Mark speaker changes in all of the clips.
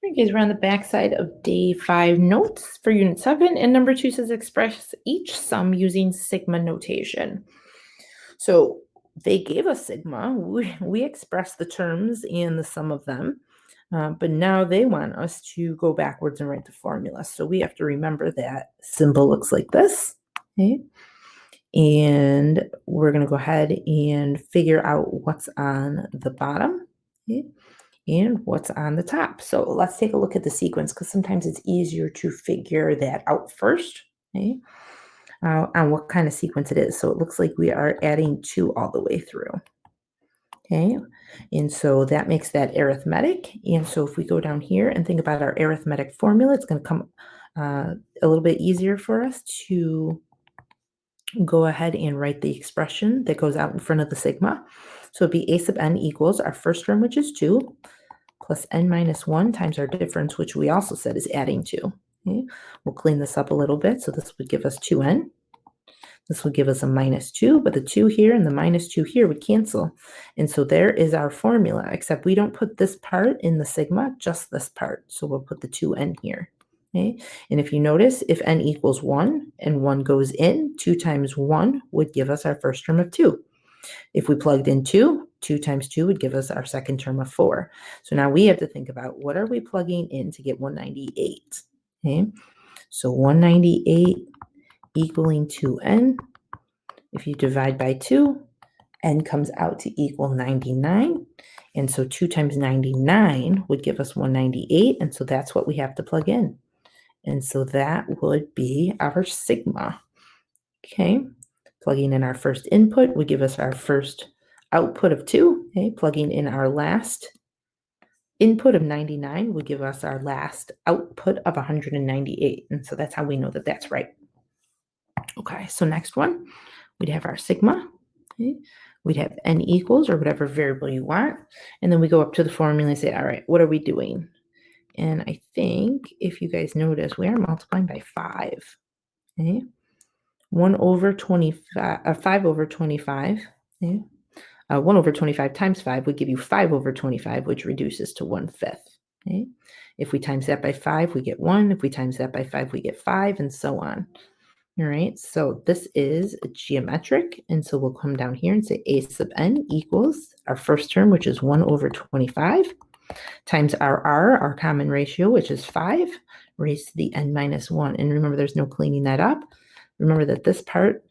Speaker 1: Right, guys, we're on the back side of day 5 notes for unit 7, and number 2 says express each sum using sigma notation. So they gave us sigma. We expressed the terms and the sum of them, but now they want us to go backwards and write the formula. So we have to remember that symbol looks like this, okay? And we're going to go ahead and figure out what's on the bottom, okay, and what's on the top. So let's take a look at the sequence, because sometimes it's easier to figure that out first, okay, on what kind of sequence it is. So it looks like we are adding 2 all the way through, okay, and so that makes that arithmetic. And so if we go down here and think about our arithmetic formula, it's going to come a little bit easier for us to go ahead and write the expression that goes out in front of the sigma. So it'd be a sub n equals our first term, which is 2, plus n minus 1 times our difference, which we also said is adding 2. Okay? We'll clean this up a little bit. So this would give us 2n. This would give us a minus 2, but the 2 here and the minus 2 here would cancel. And so there is our formula, except we don't put this part in the sigma, just this part. So we'll put the 2n here. Okay? And if you notice, if n equals 1 and 1 goes in, 2 times 1 would give us our first term of 2. If we plugged in 2, 2 times 2 would give us our second term of 4. So now we have to think about what are we plugging in to get 198. Okay? So 198 equaling 2n. If you divide by 2, n comes out to equal 99. And so 2 times 99 would give us 198. And so that's what we have to plug in. And so that would be our sigma. Okay? Plugging in our first input would give us our first output of 2. Okay? Plugging in our last input of 99 would give us our last output of 198. And so that's how we know that that's right. Okay, so next one, we'd have our sigma. Okay? We'd have n equals or whatever variable you want. And then we go up to the formula and say, all right, what are we doing? And I think if you guys notice, we are multiplying by 5. Okay? 1 over 25, 5 over 25. Okay? 1 over 25 times 5 would give you 5 over 25, which reduces to 1/5. Okay? If we times that by 5, we get 1. If we times that by 5, we get 5, and so on. All right, so this is geometric, and so we'll come down here and say a sub n equals our first term, which is 1 over 25, times our common ratio, which is 5, raised to the n minus 1. And remember, there's no cleaning that up. Remember that this part,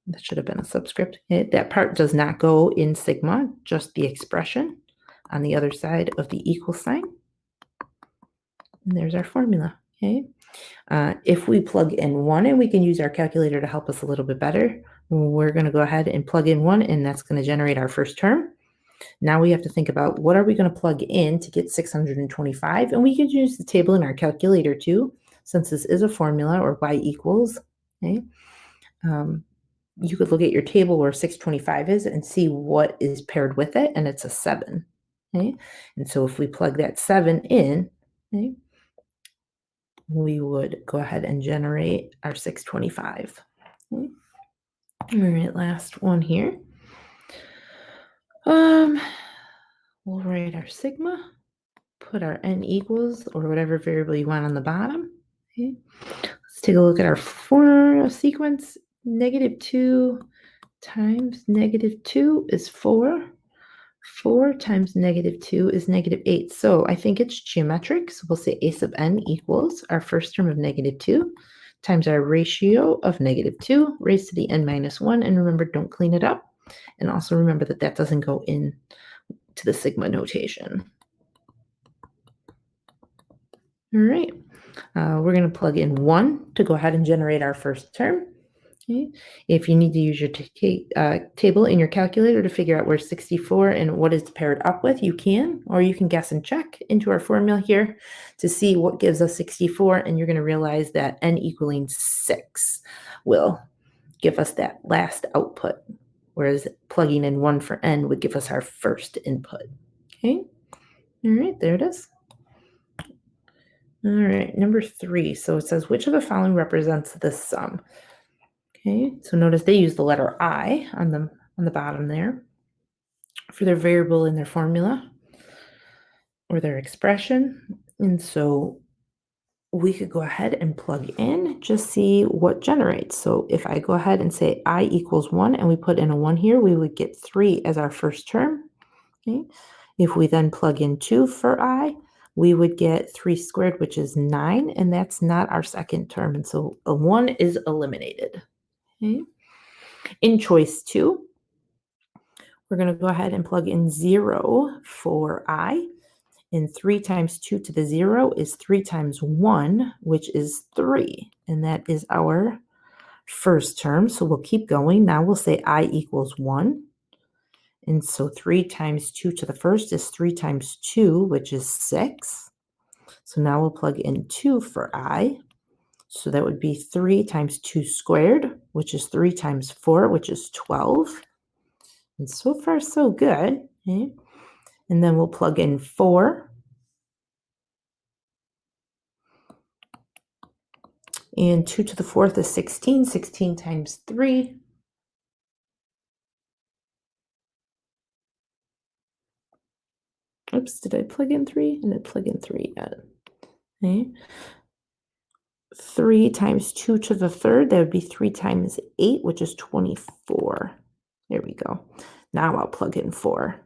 Speaker 1: that should have been a subscript. That part does not go in sigma, just the expression on the other side of the equal sign. And there's our formula, okay? If we plug in 1, and we can use our calculator to help us a little bit better, we're going to go ahead and plug in 1, and that's going to generate our first term. Now we have to think about what are we going to plug in to get 625, and we can use the table in our calculator too, since this is a formula, or y equals, okay? You could look at your table where 625 is and see what is paired with it, and it's a 7. Okay? And so if we plug that 7 in, okay, we would go ahead and generate our 625. Okay? All right, last one here. We'll write our sigma, put our n equals or whatever variable you want on the bottom. Okay? Let's take a look at our formula sequence. -2 times -2 is 4. 4 times -2 is -8. So I think it's geometric. So we'll say a sub n equals our first term of -2 times our ratio of -2 raised to the n minus 1. And remember, don't clean it up. And also remember that that doesn't go in to the sigma notation. All right. We're going to plug in 1 to go ahead and generate our first term. Okay. If you need to use your table in your calculator to figure out where 64 and what is paired up with, you can, or you can guess and check into our formula here to see what gives us 64, and you're going to realize that n equaling 6 will give us that last output, whereas plugging in 1 for n would give us our first input. Okay, all right, there it is. All right, number 3. So it says, which of the following represents the sum? Okay, so notice they use the letter I on the bottom there for their variable in their formula or their expression. And so we could go ahead and plug in, just see what generates. So if I go ahead and say I equals 1 and we put in a 1 here, we would get 3 as our first term. Okay. If we then plug in 2 for I, we would get 3 squared, which is 9, and that's not our second term. And so a 1 is eliminated. Okay. In choice 2, we're going to go ahead and plug in 0 for I. And 3 times 2 to the 0 is 3 times 1, which is 3. And that is our first term. So we'll keep going. Now we'll say I equals 1. And so 3 times 2 to the first is 3 times 2, which is 6. So now we'll plug in 2 for I. So that would be 3 times 2 squared, which is 3 times 4, which is 12. And so far, so good. Okay. And then we'll plug in 4. And 2 to the 4th is 16. 16 times 3. Oops, did I plug in 3? I didn't plug in 3 yet. Okay. 3 times 2 to the 3rd, that would be 3 times 8, which is 24. There we go. Now I'll plug in 4.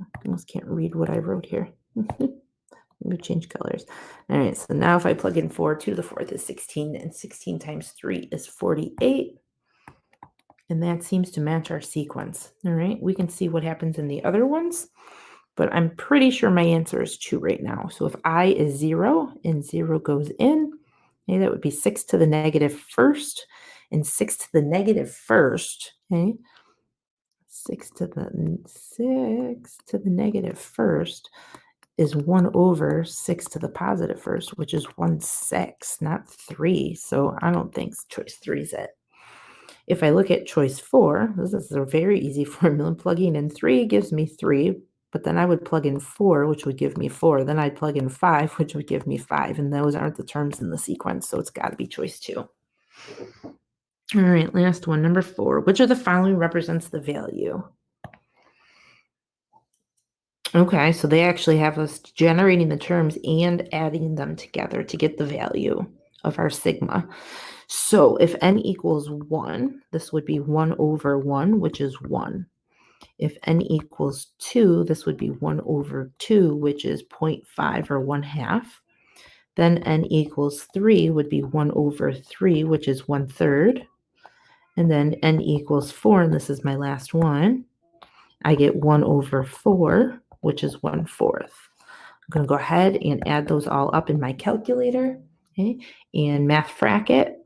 Speaker 1: I almost can't read what I wrote here. Let me change colors. All right, so now if I plug in 4, 2 to the 4th is 16, and 16 times 3 is 48. And that seems to match our sequence. All right, we can see what happens in the other ones, but I'm pretty sure my answer is 2 right now. So if I is 0 and 0 goes in, okay, that would be 6 to the negative first, and 6 to the negative first, okay, 6 to the negative first is 1 over 6 to the positive first, which is 1/6, not 3. So I don't think choice 3 is it. If I look at choice 4, this is a very easy formula. Plugging in 3 gives me 3, but then I would plug in 4, which would give me 4. Then I'd plug in 5, which would give me 5, and those aren't the terms in the sequence, so it's got to be choice 2. All right, last one, number 4. Which of the following represents the value? Okay, so they actually have us generating the terms and adding them together to get the value of our sigma. So if n equals 1, this would be 1 over 1, which is 1. If n equals 2, this would be 1 over 2, which is 0.5 or 1/2. Then n equals 3 would be 1 over 3, which is 1/3. And then n equals 4, and this is my last one. I get 1 over 4, which is 1/4. I'm going to go ahead and add those all up in my calculator, okay, and math it,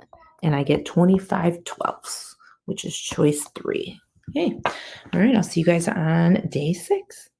Speaker 1: and I get 25/12, which is choice 3. Okay, all right, I'll see you guys on day 6.